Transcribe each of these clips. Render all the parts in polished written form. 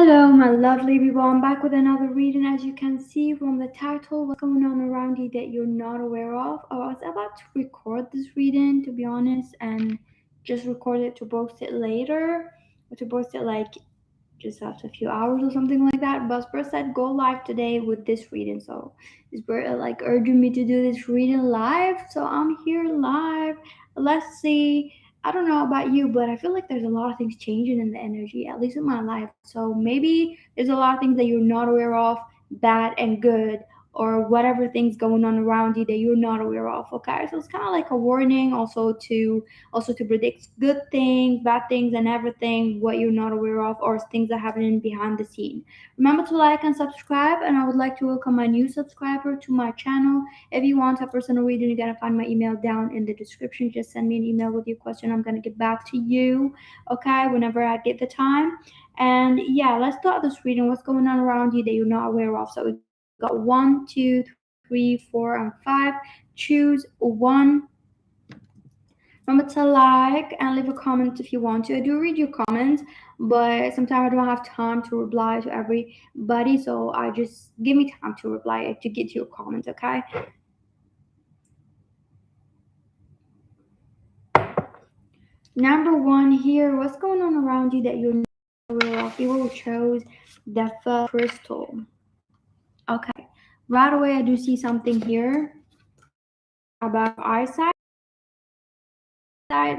Hello, my lovely people. I'm back with another reading. As you can see from the title, what's going on around you that you're not aware of. I was about to record this reading, to be honest, and just record it to post it later, or to post it like just after a few hours or something like that. But Spurs said go live today with this reading, so Spurs like urging me to do this reading live. So I'm here live. Let's see. I don't know about you, but I feel like there's a lot of things changing in the energy, at least in my life. So maybe there's a lot of things that you're not aware of, bad and good, or whatever things going on around you that you're not aware of. Okay, so it's kind of like a warning, also to predict good things, bad things, and everything what you're not aware of or things that happening behind the scene. Remember to like and subscribe, and I would like to welcome my new subscriber to my channel. If you want a personal reading, you're gonna find my email down in the description. Just send me an email with your question. I'm gonna get back to you, okay, whenever I get the time. And yeah, let's start this reading. What's going on around you that you're not aware of? So we got 1, 2, 3, 4, and 5. Choose one. Remember to like and leave a comment if you want to. I do read your comments, but sometimes I don't have time to reply to everybody, so I just give me time to reply to get to your comments, okay? Number one here, what's going on around you that you're not aware of? People chose the first crystal. Okay, right away I do see something here about your eyesight.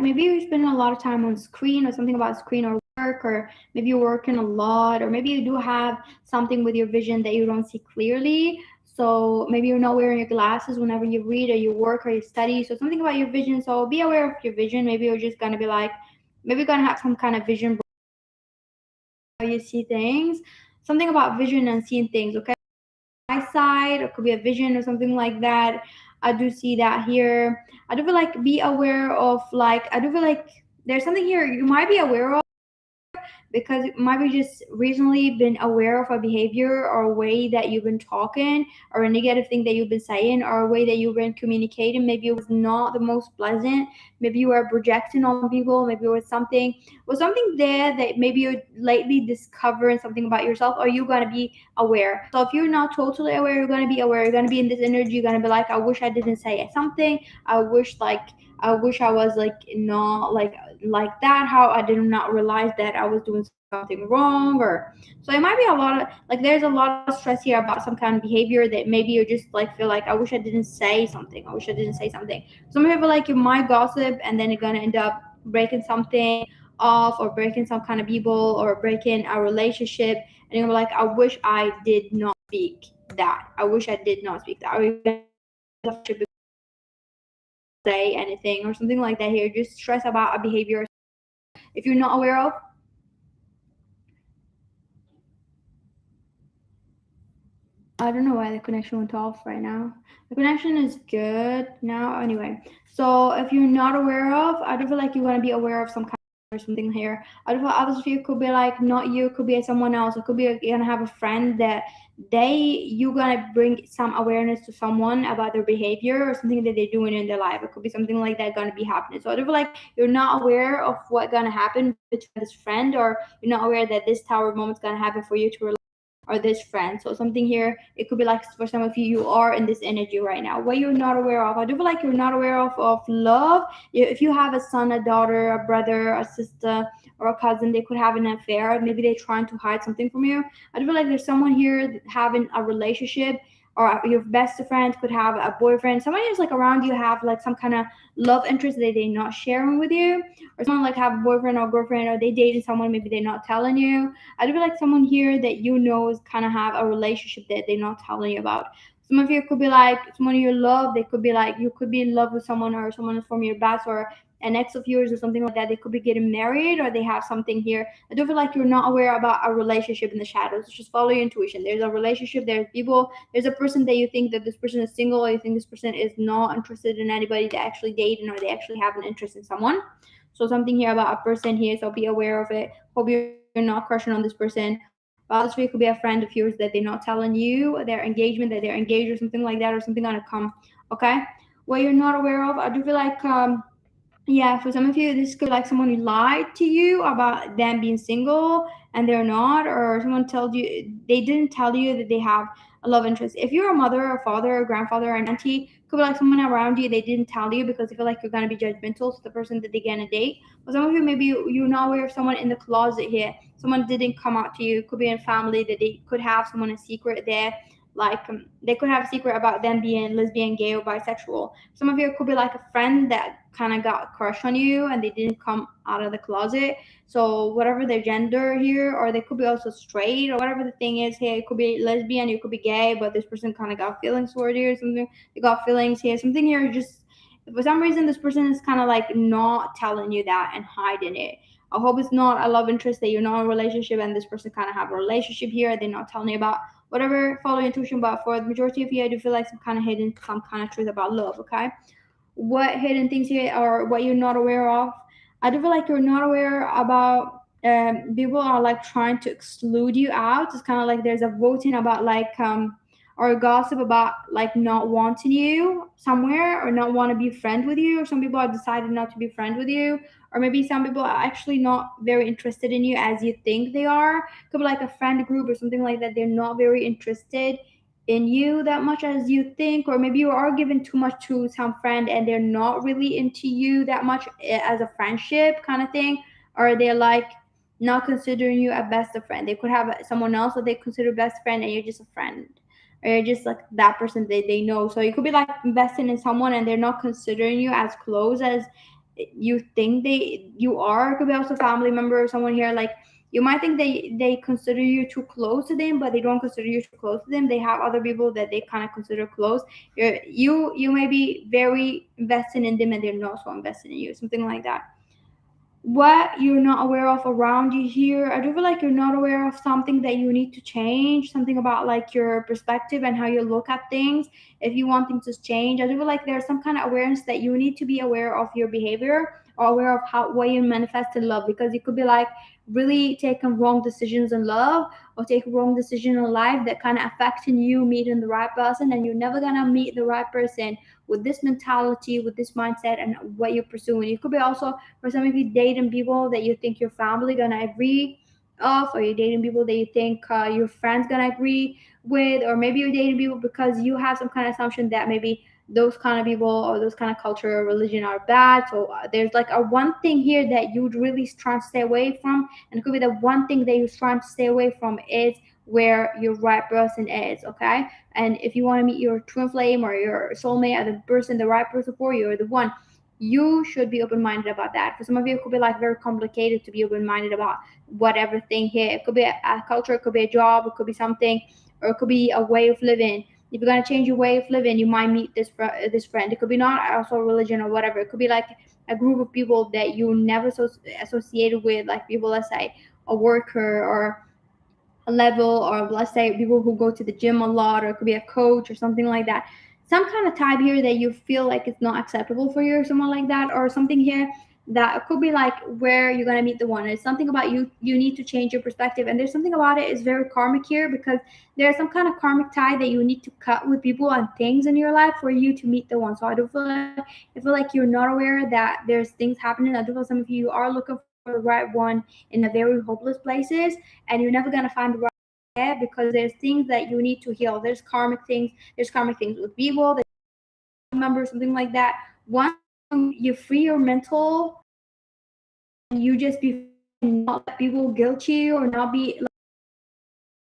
Maybe you're spending a lot of time on screen or something about screen or work, or maybe you're working a lot, or maybe you do have something with your vision that you don't see clearly. So maybe you're not wearing your glasses whenever you read or you work or you study. So something about your vision. So be aware of your vision. Maybe you're just gonna be like, maybe you're gonna have some kind of vision how you see things. Something about vision and seeing things, okay? Eyesight, or could be a vision or something like that. I do see that here. I do feel like be aware of, like, I do feel like there's something here you might be aware of, because it might be just recently been aware of a behavior or a way that you've been talking, or a negative thing that you've been saying, or a way that you've been communicating. Maybe it was not the most pleasant. Maybe you were projecting on people. Maybe it was something there that maybe you're lately discovering something about yourself, or you're gonna be aware. So if you're not totally aware, you're gonna be aware. You're gonna be in this energy. You're gonna be like, I wish I didn't say something. I wish I was like not like that. How I did not realize that I was doing something wrong, or so it might be a lot of like there's a lot of stress here about some kind of behavior that maybe you just like feel like I wish I didn't say something. I wish I didn't say something. Some people like you might gossip and then you're gonna end up breaking something off, or breaking some kind of people, or breaking a relationship, and you're like, I wish I did not speak that. I wish I did not speak that. Or you're gonna say anything or something like that here. Just stress about a behavior if you're not aware of. I don't know why the connection went off right now. The connection is good now. Anyway, so if you're not aware of, I do feel like you're gonna be aware of some kind or something here. I do feel others of you could be like not you, could be someone else. It could be you're gonna have a friend that you're gonna bring some awareness to someone about their behavior or something that they're doing in their life. It could be something like that gonna be happening. So I do feel like you're not aware of what's gonna happen between this friend, or you're not aware that this tower moment's gonna happen for you to, or this friend. So something here, it could be like for some of you, you are in this energy right now. What you're not aware of, I do feel like you're not aware of love. If you have a son, a daughter, a brother, a sister, or a cousin, they could have an affair. Maybe they're trying to hide something from you. I do feel like there's someone here having a relationship, or your best friend could have a boyfriend. Someone who's like around you have like some kind of love interest that they're not sharing with you, or someone like have a boyfriend or girlfriend, or they dating someone, maybe they're not telling you. I do feel like someone here that you know is kind of have a relationship that they're not telling you about. Some of you could be like someone you love. They could be like you could be in love with someone, or someone from your past, or an ex of yours, or something like that. They could be getting married, or they have something here. I do feel like you're not aware about a relationship in the shadows. Just follow your intuition. There's a relationship. There's people. There's a person that you think that this person is single, or you think this person is not interested in anybody, they actually dating, or they actually have an interest in someone. So something here about a person here, so be aware of it. Hope you're not crushing on this person. But others of you could be a friend of yours that they're not telling you their engagement, that they're engaged or something like that, or something gonna come. Okay, what you're not aware of, I do feel like Yeah, for some of you, this could be like someone who lied to you about them being single and they're not, or someone told you they didn't tell you that they have a love interest. If you're a mother or father or grandfather or an auntie, could be like someone around you they didn't tell you because they feel like you're gonna be judgmental to the person that they're gonna date. But some of you maybe you're not aware of someone in the closet here. Someone didn't come out to you. Could be in family that they could have someone in secret there. Like they could have a secret about them being lesbian, gay, or bisexual. Some of you could be like a friend that kind of got a crush on you and they didn't come out of the closet. So whatever their gender here, or they could be also straight, or whatever the thing is here. It could be lesbian, you could be gay, but this person kind of got feelings toward you or something. They got feelings here. Something here just for some reason this person is kind of like not telling you that and hiding it. I hope it's not a love interest that you're not in a relationship and this person kind of have a relationship here. They're not telling you about whatever. Follow your intuition, but for the majority of you, I do feel like some kind of hidden, some kind of truth about love. Okay, what hidden things here or what you're not aware of. I do feel like you're not aware about people are like trying to exclude you out. It's kind of like there's a voting about like or gossip about like not wanting you somewhere or not want to be friend with you, or some people have decided not to be friend with you, or maybe some people are actually not very interested in you as you think they are. Could be like a friend group or something like that. They're not very interested in you that much as you think, or maybe you are giving too much to some friend and they're not really into you that much as a friendship kind of thing, or they're like not considering you a best of friend. They could have someone else that they consider best friend and you're just a friend, or you're just like that person they know. So you could be like investing in someone and they're not considering you as close as you think you are. It could be also family member or someone here like you might think they consider you too close to them, but they don't consider you too close to them. They have other people that they kind of consider close. You may be very invested in them and they're not so invested in you, something like that. What you're not aware of around you here, I do feel like you're not aware of something that you need to change, something about like your perspective and how you look at things. If you want things to change, I do feel like there's some kind of awareness that you need to be aware of your behavior or aware of how what you manifest in love, because you could be like really taking wrong decisions in love or take wrong decision in life that kind of affecting you meeting the right person, and you're never gonna meet the right person with this mentality, with this mindset and what you're pursuing. You could be also for some of you dating people that you think your family gonna agree of, or you're dating people that you think your friends gonna agree with, or maybe you're dating people because you have some kind of assumption that maybe those kind of people or those kind of culture or religion are bad. So there's like a one thing here that you'd really try to stay away from, and it could be the one thing that you're trying to stay away from is where your right person is. Okay, and if you want to meet your twin flame or your soulmate or the person, the right person for you or the one, you should be open-minded about that. For some of you it could be like very complicated to be open-minded about whatever thing here. It could be a culture, it could be a job, it could be something, or it could be a way of living. If you're going to change your way of living, you might meet this friend. It could be not also religion or whatever. It could be like a group of people that you never associated with, like people, let's say a worker or a level, or let's say people who go to the gym a lot, or it could be a coach or something like that. Some kind of type here that you feel like it's not acceptable for you or someone like that, or something here that could be like where you're going to meet the one. It's something about you need to change your perspective, and there's something about it is very karmic here, because there's some kind of karmic tie that you need to cut with people and things in your life for you to meet the one. So I feel like you're not aware that there's things happening. I do feel some of you are looking for the right one in a very hopeless places, and you're never going to find the right there because there's things that you need to heal. There's karmic things with people, there's members, something like that. Once you free your mental and you just be free and not let people guilt you or not be like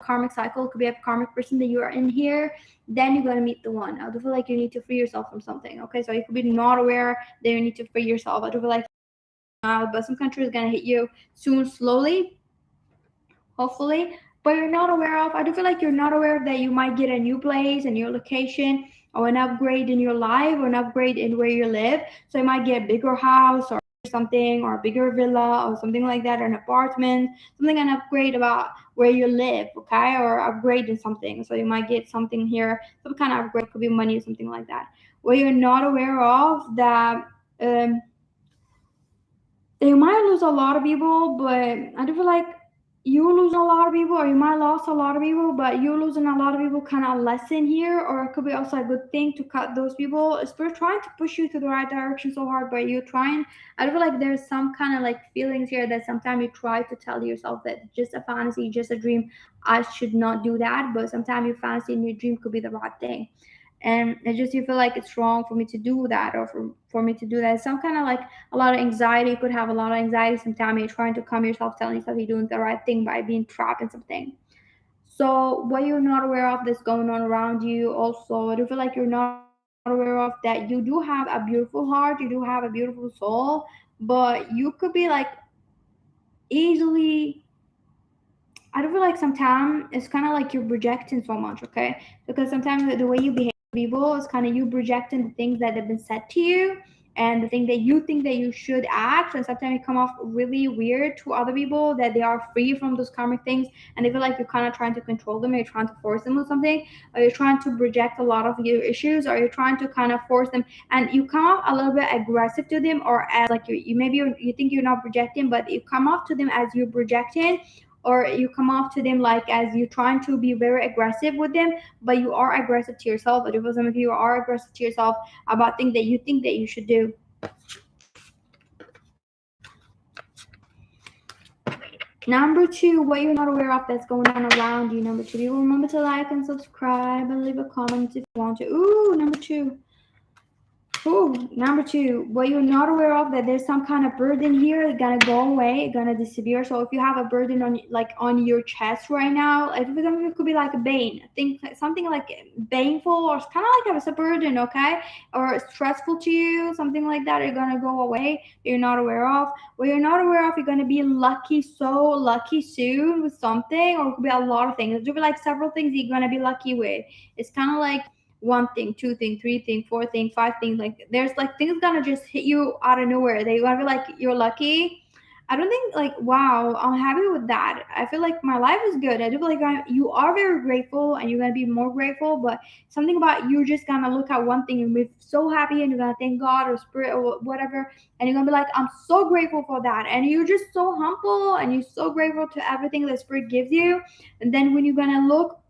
karmic cycle, could be a karmic person that you are in here, then you're gonna meet the one. I do feel like you need to free yourself from something. Okay, so you could be not aware that you need to free yourself. I do feel like but some country is gonna hit you soon, slowly, hopefully, but you're not aware of. I do feel like you're not aware that you might get a new place, a new location, or an upgrade in your life, or an upgrade in where you live. So you might get a bigger house or something, or a bigger villa or something like that, or an apartment, something, an upgrade about where you live, okay, or upgrade in something. So you might get something here, some kind of upgrade, could be money or something like that. What you're not aware of that you might lose a lot of people, but I do feel like you losing a lot of people, or you might lost a lot of people, but you losing a lot of people kind of lesson here, or it could be also a good thing to cut those people. Spirit trying to push you to the right direction so hard, but you trying. I feel like there's some kind of like feelings here that sometimes you try to tell yourself that it's just a fantasy, just a dream. I should not do that, but sometimes your fantasy and your dream could be the right thing. And it's just you feel like it's wrong for me to do that, or for me to do that. Some kind of like a lot of anxiety. You could have a lot of anxiety sometimes. You're trying to calm yourself, telling yourself you're doing the right thing by being trapped in something. So what you're not aware of that's going on around you. Also, I do feel like you're not aware of that you do have a beautiful heart, you do have a beautiful soul, but you could be like easily, I don't feel like sometimes it's kind of like you're projecting so much, okay? Because sometimes the way you behave with people is kind of you projecting the things that have been said to you and the thing that you think that you should act. And sometimes you come off really weird to other people that they are free from those karmic things, and they feel like you're kind of trying to control them, or you're trying to force them with something, or you're trying to project a lot of your issues, or you're trying to kind of force them, and you come off a little bit aggressive to them, or as like you maybe you think you're not projecting, but you come off to them as you're projecting, or you come off to them like as you're trying to be very aggressive with them, but you are aggressive to yourself. Or for some of you are aggressive to yourself about things that you think that you should do. Number two, what you're not aware of that's going on around you. Number two, you remember to like and subscribe and leave a comment if you want to. Ooh, number two. Ooh, number two, what you're not aware of that there's some kind of burden here gonna go away, gonna disappear. So if you have a burden on like on your chest right now, like for example, it could be like a bane. Think something like baneful, or kind of like it's a burden, okay, or stressful to you, something like that. Are gonna go away. You're not aware of. What you're not aware of, you're gonna be lucky, so lucky soon with something, or it could be a lot of things. It could be like several things you're gonna be lucky with. It's kind of like one thing, two thing, three thing, four thing, five thing. Like there's like things gonna just hit you out of nowhere. They gonna be like you're lucky. I don't think like wow, I'm happy with that. I feel like my life is good. I do feel like you are very grateful, and you're gonna be more grateful. But something about you're just gonna look at one thing and be so happy, and you're gonna thank God or spirit or whatever, and you're gonna be like, I'm so grateful for that. And you're just so humble, and you're so grateful to everything that spirit gives you. And then when you're gonna look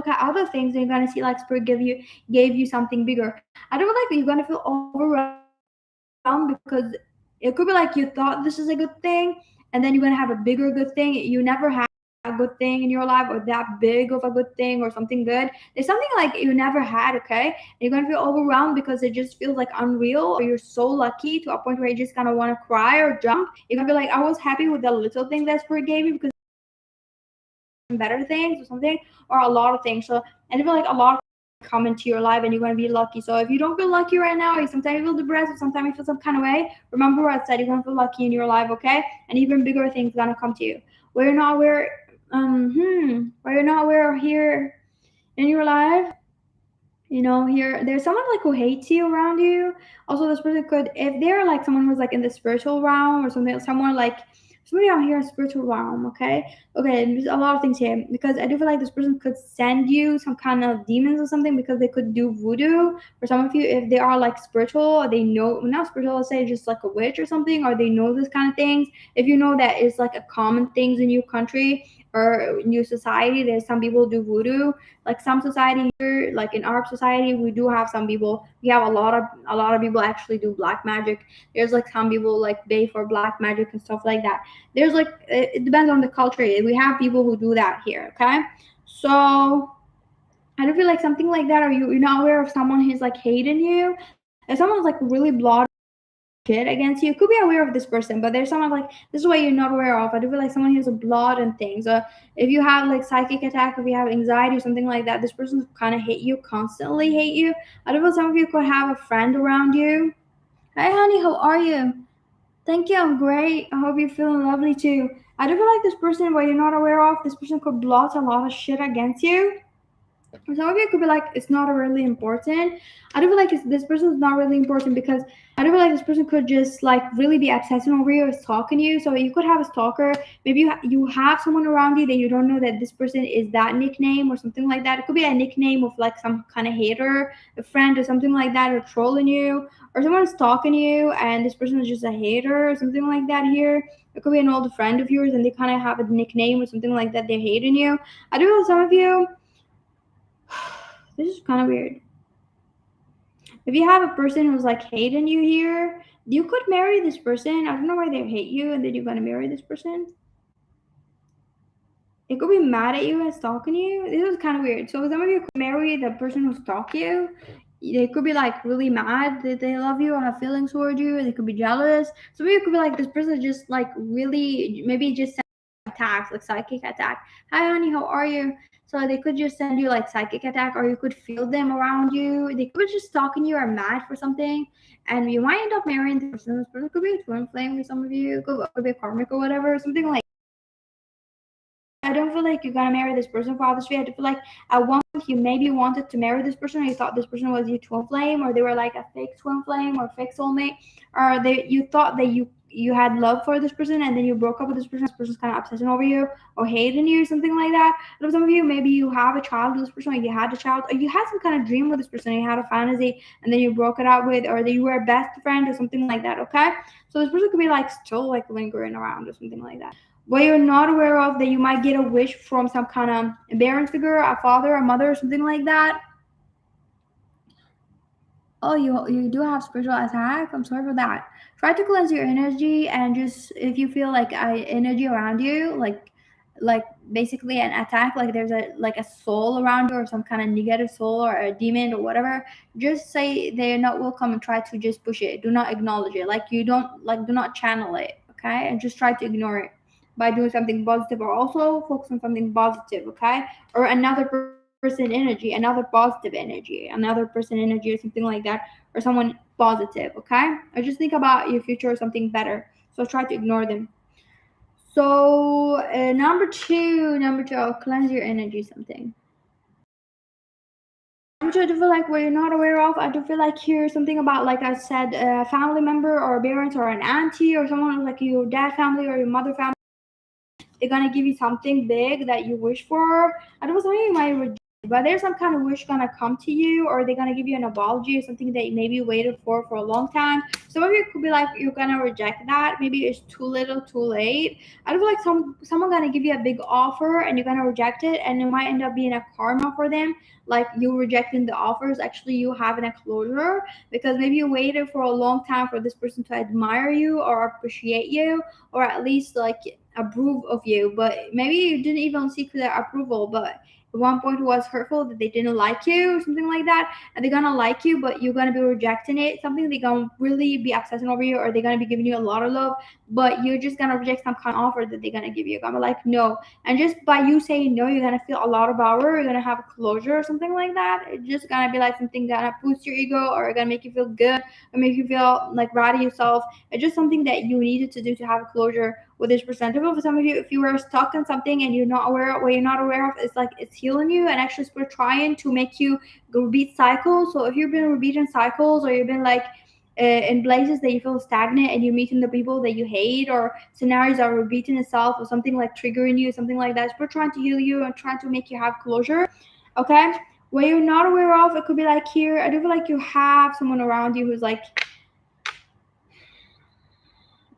at other things, and you're gonna see like spirit gave you something bigger. I don't feel like you're gonna feel overwhelmed, because it could be like you thought this is a good thing, and then you're gonna have a bigger good thing. You never had that good thing in your life, or that big of a good thing, or something good. There's something like you never had, okay? And you're gonna feel overwhelmed because it just feels like unreal, or you're so lucky to a point where you're just gonna want to cry or jump. You're gonna be like, I was happy with the little thing that spirit gave me, because there might be better things or something, or a lot of things. So and I feel like a lot of things are gonna come into your life, and you're gonna be lucky. So if you don't feel lucky right now, you sometimes you feel depressed, or sometimes you feel some kind of way, remember what I said, you're gonna feel lucky in your life, okay? And even bigger things gonna come to you. Where you're not aware, where you're not aware of here in your life, here there's someone like who hates you around you. Also, this person could, if they're like someone who's like in the spiritual realm or something, someone like somebody out here in spiritual realm, okay, there's a lot of things here, because I do feel like this person could send you some kind of demons or something, because they could do voodoo for some of you. If they are like spiritual, or they know, not spiritual, let's say just like a witch or something, or they know this kind of things. If you know that it's like a common things in your country or in your society, there's some people do voodoo. Like some society here, like in our society, we do have some people, we have a lot of people actually do black magic. There's like some people like pay for black magic and stuff like that. There's like it depends on the culture. We have people who do that here, okay? So I don't feel like something like that, or you're not aware of someone who's like hating you. If someone's like really blood shit against you, could be aware of this person, but there's someone like this is what you're not aware of. I do feel like someone has a blood and things. If you have like psychic attack, if you have anxiety or something like that, this person kind of hate you, constantly hate you. I do feel some of you could have a friend around you. Hey honey, how are you? Thank you, I'm great. I hope you're feeling lovely too. I do feel like this person, what you're not aware of, this person could blot a lot of shit against you. some of you could be like, it's not really important. I don't feel like this person is not really important because I don't feel like this person could just like really be obsessing over you or stalking you. So you could have a stalker. Maybe you have someone around you that you don't know that this person is that nickname or something like that. It could be a nickname of like some kind of hater, a friend or something like that, or trolling you, or someone stalking you, and this person is just a hater or something like that. Here, it could be an old friend of yours, and they kind of have a nickname or something like that. They're hating you. I do know some of you. This is kind of weird. If you have a person who's like hating you here, you could marry this person. I don't know why they hate you and then you're gonna marry this person. It could be mad at you and stalking you. This is kind of weird. So some of you could marry the person who stalked you. They could be like really mad that they love you or have feelings towards you. They could be jealous. Some of you could be like this person just like really maybe just attacks like psychic attack. Hi honey, how are you? So they could just send you like psychic attack, or you could feel them around you. They could be just stalking you or mad for something, and you might end up marrying this person. This person could be a twin flame for some of you. Could be a karmic or whatever, something like. I don't feel like you're gonna marry this person for obvious reasons. I feel like at one point you maybe wanted to marry this person, or you thought this person was your twin flame, or they were like a fake twin flame or fake soulmate, or they you thought that you had love for this person and then you broke up with this person. This person's kind of obsessing over you or hating you, something like that. And some of you, maybe you have a child with this person, or you had a child, or you had some kind of dream with this person, or you had a fantasy, and then you broke it up with, or that you were a best friend or something like that. Okay, so this person could be like still like lingering around or something like that. What you're not aware of, that you might get a wish from some kind of parent figure, a father, a mother, or something like that. Oh, you do have spiritual attack. I'm sorry for that. Try to cleanse your energy, and just if you feel like energy around you, like basically an attack, like there's a soul around you or some kind of negative soul or a demon or whatever, just say they're not welcome and try to just push it. Do not acknowledge it. Like you don't like do not channel it, okay? And just try to ignore it by doing something positive, or also focus on something positive, okay? Or another person energy, another positive energy, another person energy, or something like that, or someone positive, okay? Or just think about your future or something better. So try to ignore them. So number two, I'll cleanse your energy. Something. Number two, I do feel like what you're not aware of. I do feel like here's something about, like I said, a family member or a parent or an auntie or someone like your dad family or your mother family. They're gonna give you something big that you wish for. I don't know, something you might reject, but there's some kind of wish gonna come to you, or they're gonna give you an apology or something that you maybe waited for a long time. Some of you could be like you're gonna reject that. Maybe it's too little, too late. I don't feel like someone gonna give you a big offer and you're gonna reject it, and it might end up being a karma for them. Like you rejecting the offers, actually you having a closure, because maybe you waited for a long time for this person to admire you or appreciate you, or at least like approve of you, but maybe you didn't even seek their approval, but at one point it was hurtful that they didn't like you or something like that, and they're gonna like you but you're gonna be rejecting it, something they're gonna really be obsessing over you, or they're gonna be giving you a lot of love, but you're just gonna reject some kind of offer that they're gonna give you. You're gonna be like no, and just by you saying no you're gonna feel a lot of power, you're gonna have a closure or something like that. It's just gonna be like something gonna boost your ego, or gonna make you feel good, or make you feel like proud of yourself. It's just something that you needed to do to have a closure with this presentable. For some of you, if you were stuck in something and you're not aware of what you're not aware of, it's like it's healing you, and actually we're trying to make you go repeat cycles. So if you've been repeating cycles, or you've been like in places that you feel stagnant and you're meeting the people that you hate, or scenarios are repeating itself, or something like triggering you, something like that, so we're trying to heal you and trying to make you have closure, okay? What you're not aware of, it could be like here, I do feel like you have someone around you who's like,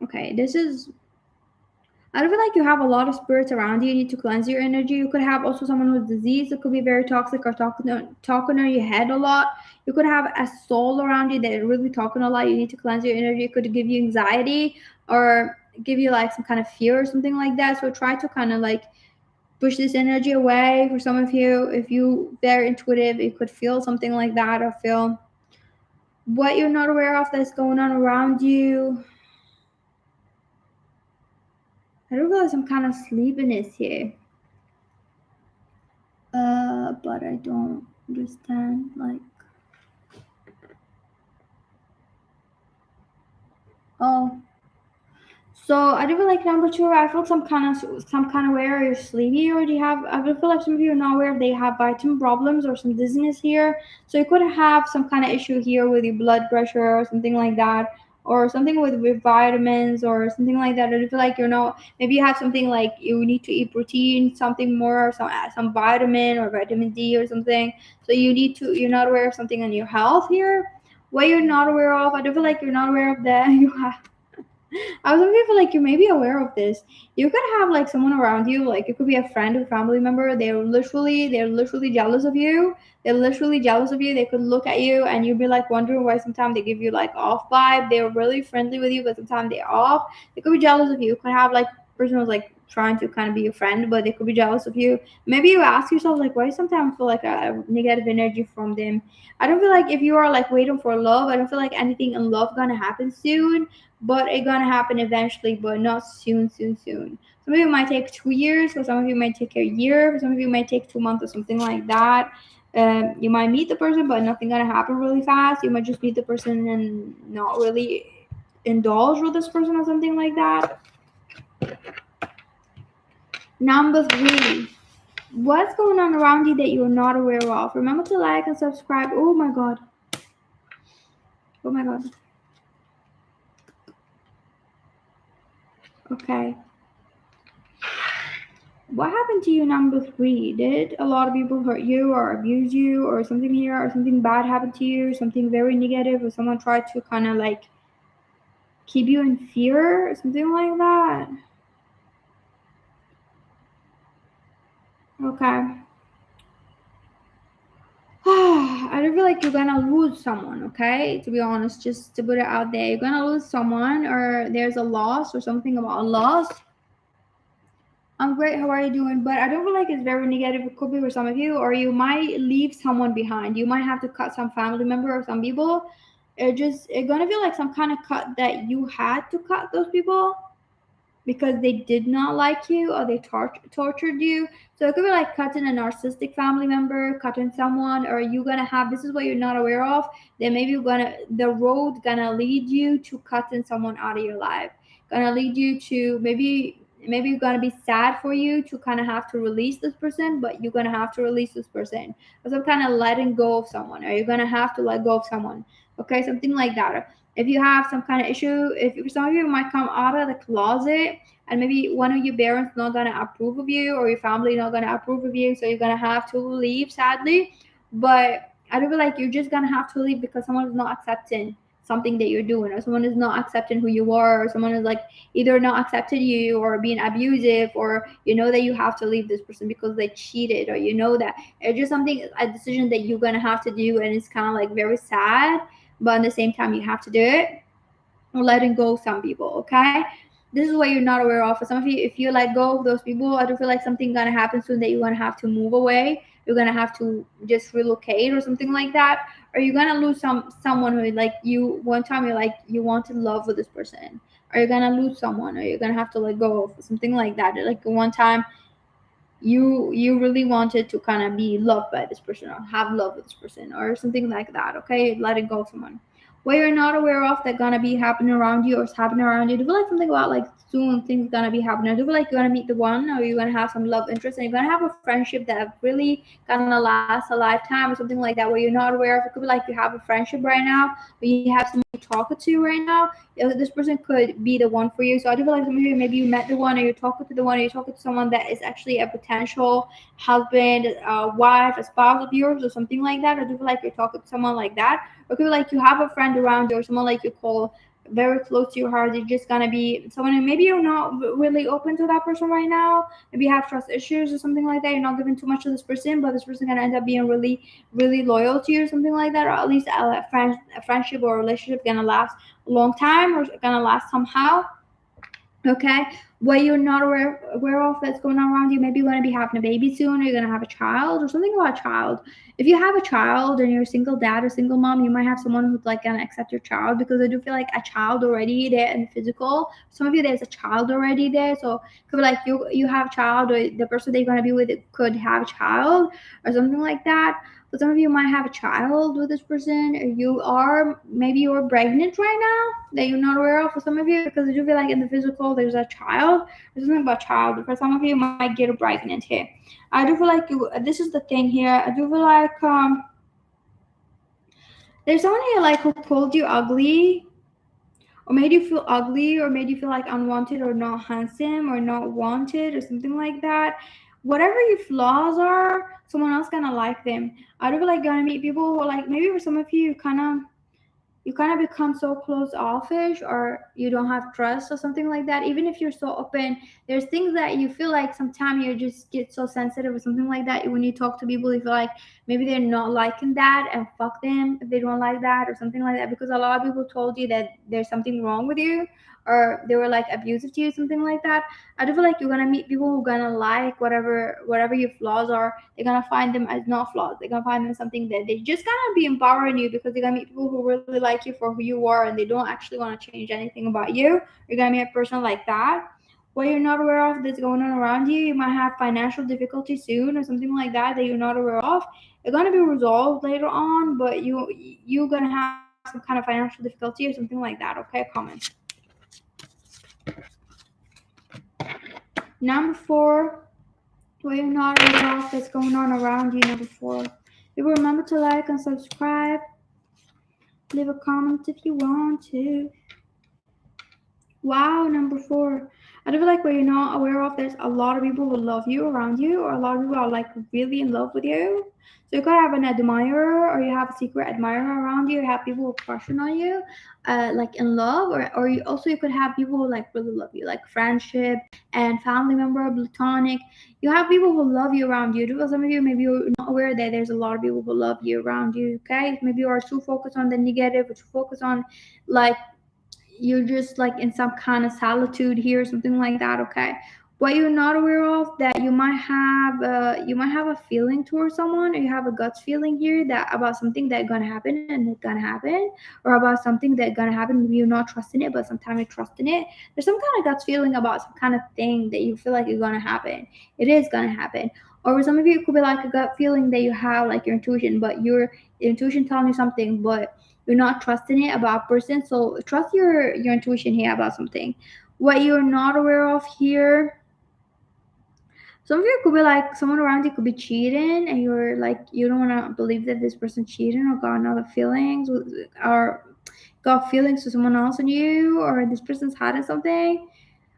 okay, this is, I don't feel like you have a lot of spirits around you. You need to cleanse your energy. You could have also someone who's diseased. It could be very toxic, or talking on your head a lot. You could have a soul around you that is really talking a lot. You need to cleanse your energy. It could give you anxiety, or give you like some kind of fear or something like that. So try to kind of like push this energy away. For some of you, if you very intuitive, you could feel something like that, or feel what you're not aware of that's going on around you. I don't feel like some kind of sleepiness here. But I don't understand. Like, oh, So I do feel like number two, I feel some kind of way or you're sleepy or do you have I would feel like some of you are not aware if they have vitamin problems or some dizziness here. So you could have some kind of issue here with your blood pressure or something like that. Or something with vitamins or something like that. I do feel like you're not maybe you have something like you need to eat protein, something more or some vitamin or vitamin D or something. So you're not aware of something in your health here. What you're not aware of, I do feel like you're not aware of that. You have I was looking for like you may be aware of this. You could have like someone around you, like it could be a friend or family member. They're literally jealous of you. They're literally jealous of you. They could look at you and you'd be like wondering why sometimes they give you like off vibe. They're really friendly with you, but sometimes they're off. They could be jealous of you. You could have like person who's like trying to kind of be your friend, but they could be jealous of you. Maybe you ask yourself like why sometimes I feel like a negative energy from them. I don't feel like if you are like waiting for love, I don't feel like anything in love gonna happen soon, but it's gonna happen eventually, but not soon, soon, soon. Some of you might take 2 years, or some of you might take a year, some of you might take 2 months or something like that. You might meet the person, but nothing gonna happen really fast. You might just meet the person and not really indulge with this person or something like that. Number three, what's going on around you that you're not aware of? Remember to like and subscribe. Oh my god. Oh my god. Okay. What happened to you, number three? Did a lot of people hurt you or abuse you or something here or something bad happened to you, something very negative, or someone tried to kind of like keep you in fear or something like that? Okay. I don't feel like you're gonna lose someone, okay? To be honest, just to put it out there, you're gonna lose someone or there's a loss or something about a loss. I'm great. How are you doing? But I don't feel like it's very negative. It could be for some of you, or you might leave someone behind. You might have to cut some family member or some people. It's gonna feel like some kind of cut that you had to cut those people because they did not like you or they tortured you. So it could be like cutting a narcissistic family member, cutting someone, or you gonna have this is what you're not aware of. Then maybe the road gonna lead you to cutting someone out of your life. Gonna lead you to maybe you're gonna be sad for you to kind of have to release this person, but you're gonna have to release this person. Or some kind of letting go of someone, or you're gonna have to let go of someone. Okay, something like that. If you have some kind of issue, if some of you might come out of the closet and maybe one of your parents not gonna approve of you or your family not gonna approve of you, so you're gonna have to leave sadly. But I don't feel like you're just gonna have to leave because someone is not accepting something that you're doing, or someone is not accepting who you are, or someone is like either not accepting you or being abusive, or you know that you have to leave this person because they cheated, or you know that it's just something a decision that you're gonna have to do, and it's kind of like very sad, but at the same time you have to do it, or letting go of some people. Okay, this is what you're not aware of. For some of you, if you let go of those people, I do feel like something gonna happen soon that you're gonna have to move away, you're gonna have to just relocate or something like that, or you're gonna lose someone who like you one time you're like you want to love with this person, or you're gonna lose someone, or you're gonna have to let go of something like that. Like one time you really wanted to kind of be loved by this person or have love with this person or something like that. Okay, letting go of someone what you're not aware of that gonna be happening around you or is happening around you. Do you feel like something about like soon things gonna be happening? Do you feel like you're gonna meet the one, or you're gonna have some love interest, and you're gonna have a friendship that really gonna last a lifetime or something like that where you're not aware of? It could be like you have a friendship right now, or you have someone you're talking to right now. This person could be the one for you. So I do feel like maybe you met the one, or you're talking to the one, or you're talking to someone that is actually a potential husband, wife, a spouse of yours, or something like that. I do feel like you're talking to someone like that. Or could be like you have a friend around you or someone like you call very close to your heart. It's just gonna be someone who maybe you're not really open to that person right now. Maybe you have trust issues or something like that. You're not giving too much to this person, but this person gonna end up being really, really loyal to you or something like that. Or at least a friendship or a relationship gonna last a long time or gonna last somehow. Okay, what you're not aware of that's going on around you. Maybe you're going to be having a baby soon, or you're going to have a child, or something about a child. If you have a child and you're a single dad or single mom, you might have someone who's like going to accept your child, because I do feel like a child already there in physical. Some of you there's a child already there, so it could be like you have a child, or the person that you're going to be with could have a child or something like that. But some of you might have a child with this person, or maybe you're pregnant right now that you're not aware of. For some of you, because I do feel like in the physical there's a child. There's something about child. For some of you, might get pregnant here. I do feel like this is the thing here. I do feel like there's someone here like who called you ugly, or made you feel ugly, or made you feel like unwanted or not handsome or not wanted or something like that. Whatever your flaws are, someone else gonna like them. I do feel like gonna meet people who like, maybe for some of you kind of become so close offish, or you don't have trust or something like that. Even if you're so open, there's things that you feel like sometimes you just get so sensitive or something like that. When you talk to people, you feel like maybe they're not liking that, and fuck them if they don't like that or something like that, because a lot of people told you that there's something wrong with you, or they were like abusive to you, something like that. I do feel like you're gonna meet people who are gonna like whatever your flaws are. They're gonna find them as not flaws. They're gonna find them something that they just gonna be empowering you, because they're gonna meet people who really like you for who you are, and they don't actually want to change anything about you. You're gonna meet a person like that. What you're not aware of that's going on around you, you might have financial difficulty soon or something like that you're not aware of. It's gonna be resolved later on, but you're gonna have some kind of financial difficulty or something like that. Okay, comment. Number 4, what you're not aware of that's going on around you. Number 4. People, remember to like and subscribe. Leave a comment if you want to. Wow, number 4. I do feel like what you're not aware of, there's a lot of people who love you around you, or a lot of people are like really in love with you. So you could have an admirer, or you have a secret admirer around you. You have people who are crushing on you, like in love, or you could have people who like really love you, like friendship and family member, platonic. You have people who love you around you. Because some of you, maybe you're not aware that there's a lot of people who love you around you. Okay, maybe you are too focused on the negative, or too focused on like you're just like in some kind of solitude here, something like that. Okay, what you're not aware of, that you might have a feeling towards someone, or you have a gut feeling here that about something that's gonna happen and it's gonna happen, or about something that's gonna happen. Maybe you're not trusting it, but sometimes you're trusting it. There's some kind of gut feeling about some kind of thing that you feel like is gonna happen. It is gonna happen. Or some of you, it could be like a gut feeling that you have, like your intuition, but your intuition telling you something, but you're not trusting it about a person. So trust your intuition here about something. What you're not aware of here, some of you could be like someone around you could be cheating, and you're like, you don't want to believe that this person cheating, or got another feelings, or got feelings to someone else on you, or this person's hiding something.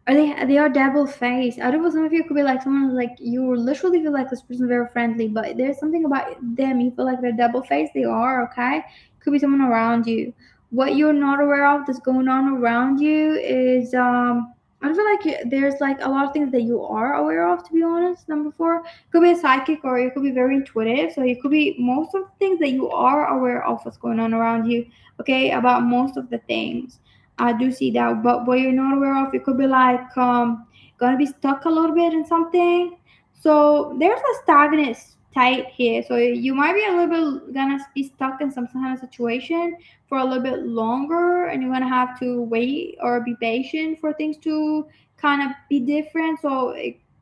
Or they are double faced. I don't know, some of you could be like someone like you literally feel like this person very friendly, but there's something about them you feel like they're double faced. They are, okay. Could be someone around you. What you're not aware of that's going on around you is I feel like there's like a lot of things that you are aware of, to be honest. Number 4, could be a psychic, or you could be very intuitive. So you could be most of the things that you are aware of what's going on around you. Okay, about most of the things. I do see that, but what you're not aware of, it could be like gonna be stuck a little bit in something. So there's a stagnant state here. So you might be a little bit gonna be stuck in some kind of situation for a little bit longer, and you're gonna have to wait or be patient for things to kind of be different. So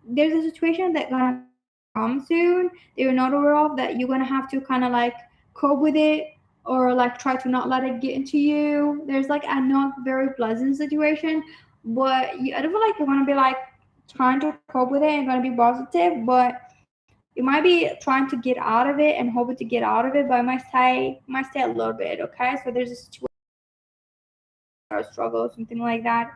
there's a situation that gonna come soon that you're not aware of, that you're gonna have to kind of like cope with it, or like try to not let it get into you. There's like a not very pleasant situation, but I don't feel like you're gonna be like trying to cope with it and gonna be positive, but you might be trying to get out of it and hoping to get out of it, but it might stay a little bit. Okay, so there's a situation or a struggle, something like that.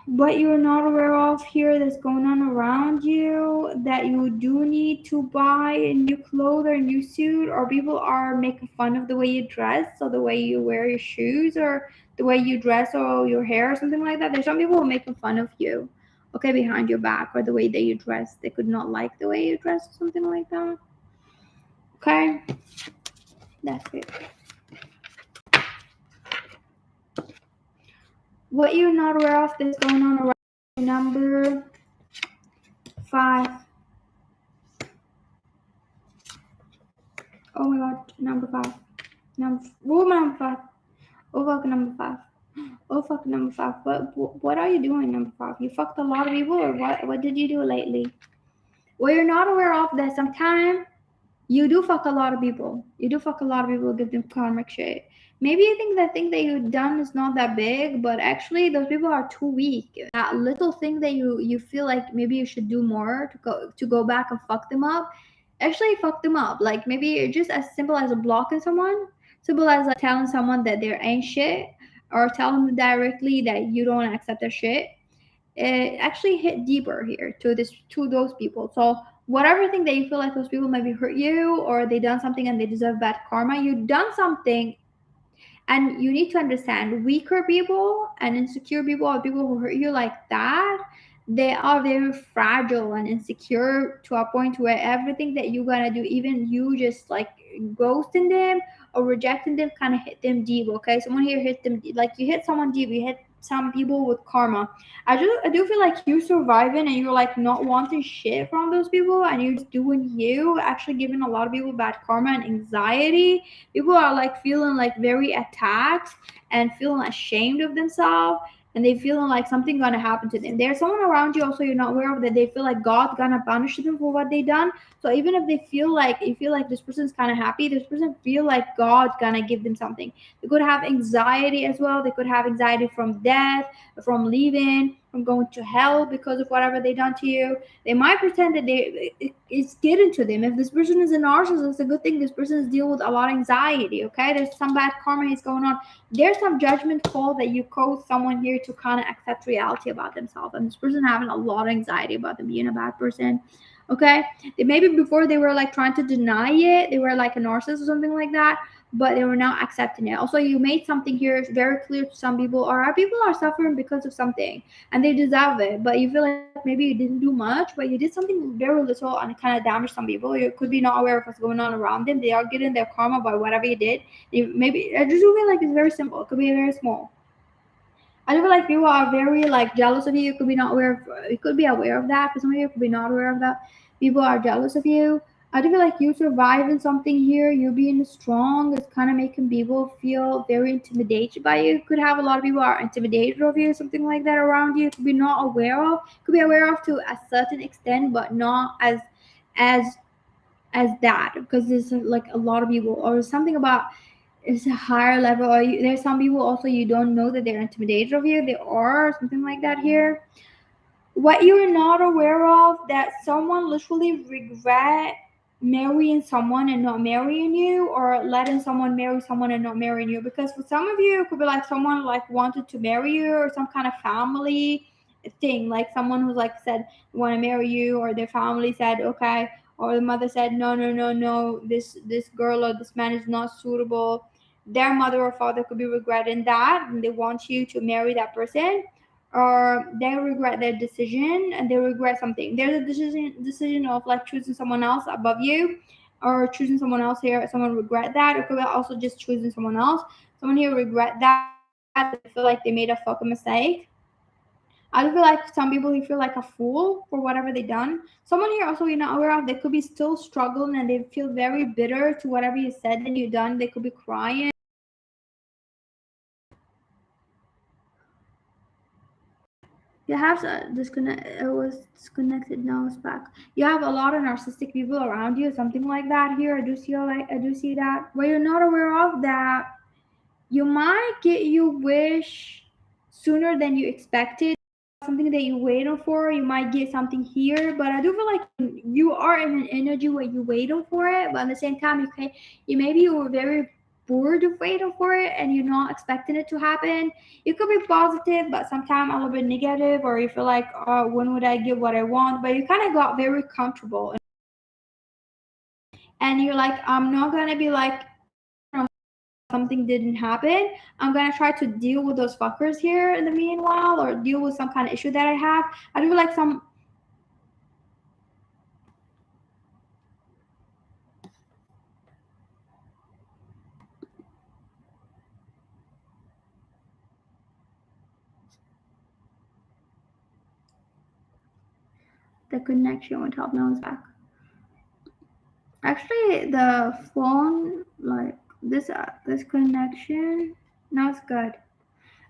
What you're not aware of here that's going on around you, that you do need to buy a new clothes or a new suit, or people are making fun of the way you dress, or the way you wear your shoes, or the way you dress, or your hair, or something like that. There's some people who are making fun of you, okay, behind your back, or the way that you dress. They could not like the way you dress, or something like that. Okay, that's it. What you're not aware of that's going on around you. Number 5. Oh my god, number 5. Number 5. Oh fuck, number 5. Oh fuck, number 5. What are you doing, number 5? You fucked a lot of people, or what? What did you do lately? Well, you're not aware of that sometimes You do fuck a lot of people. You do fuck a lot of people, give them karmic shit. Maybe you think that thing that you've done is not that big, but actually those people are too weak. That little thing that you feel like maybe you should do more to go back and fuck them up, actually fuck them up. Like maybe just as simple as blocking someone, simple as like telling someone that they're ain't shit, or telling them directly that you don't accept their shit. It actually hit deeper here to those people. So whatever thing that you feel like those people maybe hurt you, or they done something and they deserve bad karma, you done something. And you need to understand, weaker people and insecure people, or people who hurt you like that, they are very fragile and insecure to a point where everything that you're gonna do, even you just like ghosting them or rejecting them, kind of hit them deep. Okay, someone here hit them like you hit someone deep. You hit some people with karma. I do feel like you surviving and you're like not wanting shit from those people, and you're just doing you, actually giving a lot of people bad karma and anxiety. People are like feeling like very attacked and feeling ashamed of themselves, and they feeling like something gonna happen to them. There's someone around you also you're not aware of, that they feel like God gonna punish them for what they done. So even if they feel like, you feel like this person's kind of happy, this person feel like God gonna give them something. They could have anxiety as well. They could have anxiety from death, from leaving, from going to hell because of whatever they done to you. They might pretend that it's getting to them. If this person is a narcissist, it's a good thing. This person is dealing with a lot of anxiety. Okay, there's some bad karma is going on. There's some judgment call that you cause someone here to kind of accept reality about themselves, and this person having a lot of anxiety about them being a bad person. Okay, maybe before they were like trying to deny it, they were like a narcissist or something like that, but they were not accepting it. Also, you made something here very clear to some people, or our people are suffering because of something and they deserve it, but you feel like maybe you didn't do much, but you did something very little and it kind of damaged some people. You could be not aware of what's going on around them. They are getting their karma by whatever you did. Maybe I just feel like it's very simple. It could be very small. I feel like people are very like jealous of you. You could be not aware of. You could be aware of that. For some of you, could be not aware of that. People are jealous of you. I do feel like you surviving something here. You being strong is kind of making people feel very intimidated by you. Could have a lot of people are intimidated of you, something like that around you. Could be not aware of. Could be aware of to a certain extent, but not as as that, because there's like a lot of people or something about it's a higher level, or there's some people also you don't know that they're intimidated of you, they are something like that here. What you're not aware of, that someone literally regret marrying someone and not marrying you, or letting someone marry someone and not marrying you. Because for some of you it could be like someone like wanted to marry you, or some kind of family thing, like someone who's like said want to marry you, or their family said okay, or the mother said no no no no, this girl or this man is not suitable. Their mother or father could be regretting that, and they want you to marry that person, or they regret their decision and they regret something. There's a decision of like choosing someone else above you, or choosing someone else here. Someone regret that. It could be also just choosing someone else. Someone here regret that, they feel like they made a fucking mistake. I feel like some people who feel like a fool for whatever they done. Someone here also you're not aware of, they could be still struggling and they feel very bitter to whatever you said and you done. They could be crying. You have to disconnect. It was disconnected. Now it's back. You have a lot of narcissistic people around you, something like that. Here, I do see that. What you're not aware of, that you might get your wish sooner than you expected. Something that you're waiting for, you might get something here. But I do feel like you are in an energy where you're waiting for it, but at the same time, maybe you were very bored of waiting for it and you're not expecting it to happen. It could be positive, but sometimes a little bit negative, or you feel like, oh, when would I get what I want? But you kind of got very comfortable, and you're like, I'm not gonna be like something didn't happen. I'm gonna try to deal with those fuckers here in the meanwhile, or deal with some kind of issue that I have. I do feel like some. The connection went off. Now it's back. Actually, the phone, like this connection, now it's good.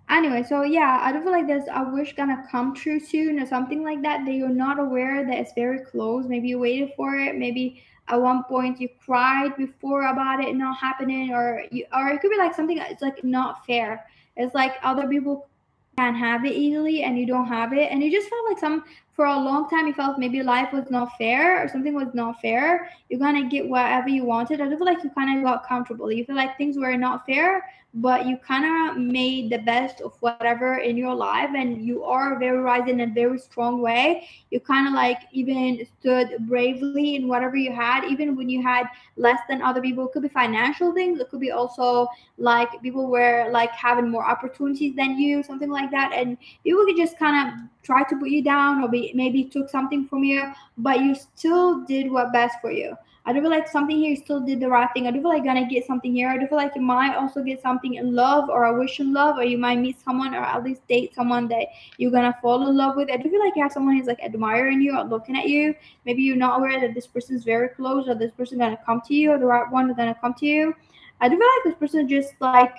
Anyway, so yeah, I do feel like there's a wish gonna come true soon, or something like that, that you're not aware that it's very close. Maybe you waited for it. Maybe at one point you cried before about it not happening, or it could be like something that's like not fair. It's like other people can have it easily and you don't have it, and you just felt like some for a long time you felt maybe life was not fair or something was not fair. You're gonna get whatever you wanted. I feel like you kind of got comfortable. You feel like things were not fair, but you kind of made the best of whatever in your life, and you are very rising in a very strong way. You kind of like even stood bravely in whatever you had, even when you had less than other people. It could be financial things, it could be also like people were like having more opportunities than you, something like that, and people could just kind of try to put you down or maybe took something from you, but you still did what best for you. I do feel like something here you still did the right thing. I do feel like you're gonna get something here. I do feel like you might also get something in love or a wish in love, or you might meet someone or at least date someone that you're gonna fall in love with. I do feel like you have someone who's like admiring you or looking at you. Maybe you're not aware that this person is very close, or this person gonna come to you, or the right one is gonna come to you. I do feel like this person just like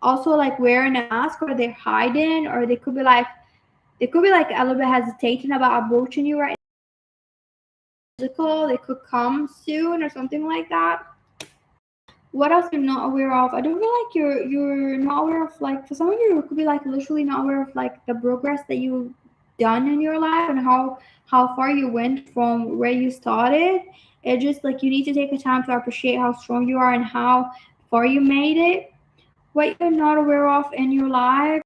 also like wearing a mask, or they're hiding, or they could be like a little bit hesitating about approaching you right physical. They could come soon or something like that. What else you're not aware of? I don't feel like you're not aware of, like, for some of you it could be like literally not aware of like the progress that you've done in your life and how far you went from where you started. It just like you need to take a time to appreciate how strong you are and how far you made it. What you're not aware of in your life,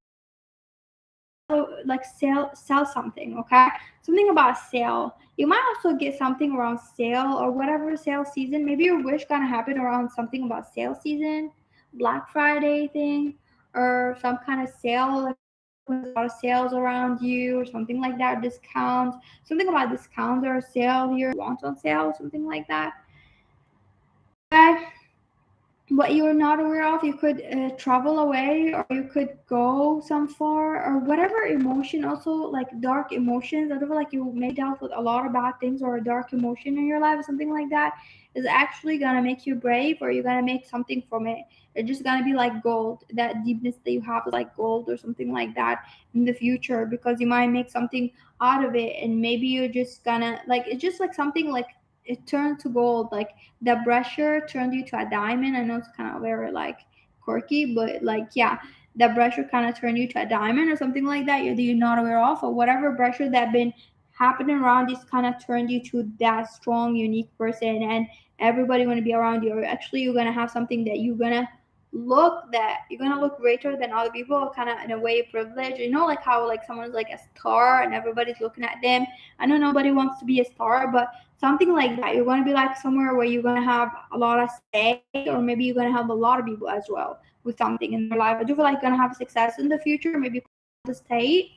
like sell something, okay? Something about sale. You might also get something around sale or whatever sale season. Maybe your wish gonna happen around something about sale season, Black Friday thing, or some kind of sale, like when there's a lot of sales around you or something like that, discounts, something about discounts or sale here, want on sale, something like that. Okay, what you're not aware of, you could travel away, or you could go some far, or whatever emotion, also like dark emotions. I feel like you may dealt with a lot of bad things or a dark emotion in your life or something like that is actually gonna make you brave, or you're gonna make something from it. It's just gonna be like gold. That deepness that you have is like gold or something like that in the future, because you might make something out of it, and maybe you're just gonna like it's just like something like it turned to gold, like the brusher turned you to a diamond. I know it's kind of very like quirky, but like yeah, the brusher kind of turned you to a diamond or something like that. You're not aware of, or whatever brusher that been happening around just kind of turned you to that strong, unique person, and everybody want to be around you. Or actually, you're gonna have something that you're gonna look greater than other people, kind of in a way privilege. You know, like how like someone's like a star and everybody's looking at them. I know nobody wants to be a star, but something like that. You're going to be like somewhere where you're going to have a lot of say, or maybe you're going to help a lot of people as well with something in their life. I do feel like you're going to have success in the future, maybe the state.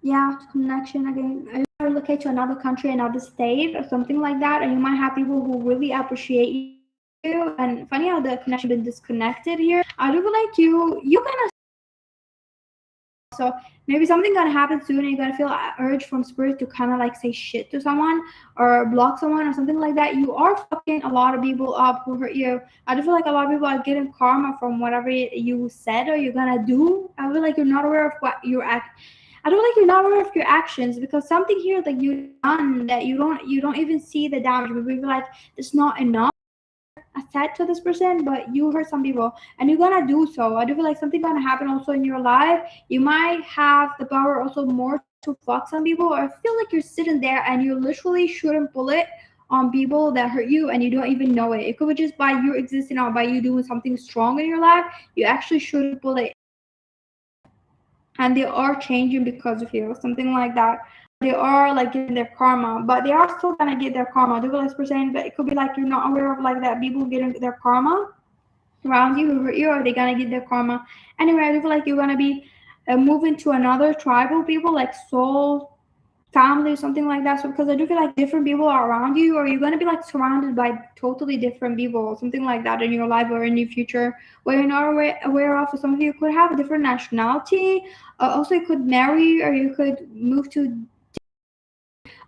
Yeah, connection again. You might relocate to another country, another state, or something like that, and you might have people who really appreciate you. And funny how the connection been disconnected here. I do feel like you kind of, so maybe something gonna happen soon, and you're gonna feel an urge from spirit to kind of like say shit to someone or block someone or something like that. You are fucking a lot of people up who hurt you. I just feel like a lot of people are getting karma from whatever you said or you're gonna do. I feel like you're not aware of what you act. I don't like you're not aware of your actions, because something here that you done that you don't even see the damage. Maybe you're like it's not enough said to this person, but you hurt some people and you're gonna do so. I do feel like something gonna happen also in your life. You might have the power also more to fuck some people, or I feel like you're sitting there and you literally shooting bullet on people that hurt you and you don't even know it. It could be just by you existing or by you doing something strong in your life. You actually shoot a bullet and they are changing because of you, something like that. They are like getting their karma, but they are still gonna get their karma. I do feel like percent, but it could be like you're not aware of like that people getting their karma around you who hurt you, or they gonna get their karma. Anyway, I feel like you're gonna be moving to another tribal people, like soul family or something like that. So because I do feel like different people are around you, or you're gonna be like surrounded by totally different people, or something like that in your life or in your future, where you're not aware of. Some of you could have a different nationality. Also, you could marry, or you could move to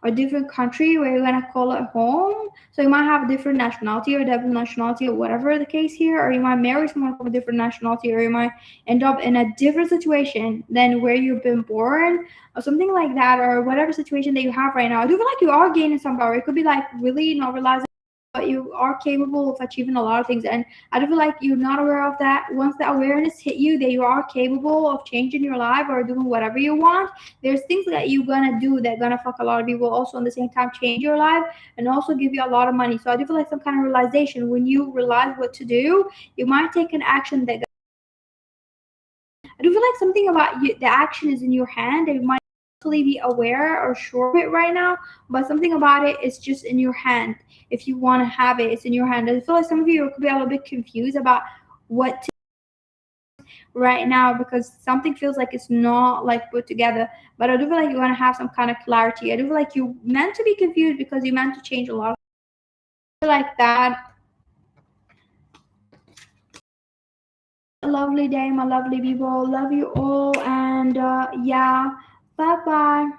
or different country where you're gonna call it home. So you might have a different nationality or double nationality or whatever the case here, or you might marry someone from a different nationality, or you might end up in a different situation than where you've been born, or something like that, or whatever situation that you have right now. I do feel like you are gaining some power. It could be like really not realizing, but you are capable of achieving a lot of things. And I do feel like you're not aware of that. Once the awareness hit you that you are capable of changing your life or doing whatever you want, there's things that you're gonna do that gonna fuck a lot of people, also at the same time change your life and also give you a lot of money. So I do feel like some kind of realization, when you realize what to do, you might take an action that, I do feel like something about you, the action is in your hand, and you might actually be aware or sure of it right now, but something about it is just in your hand. If you want to have it, it's in your hand. I feel like some of you could be a little bit confused about what to right now, because something feels like it's not like put together. But I do feel like you want to have some kind of clarity. I do feel like you meant to be confused because you meant to change a lot of like that. A lovely day, my lovely people. Love you all, and yeah, bye bye.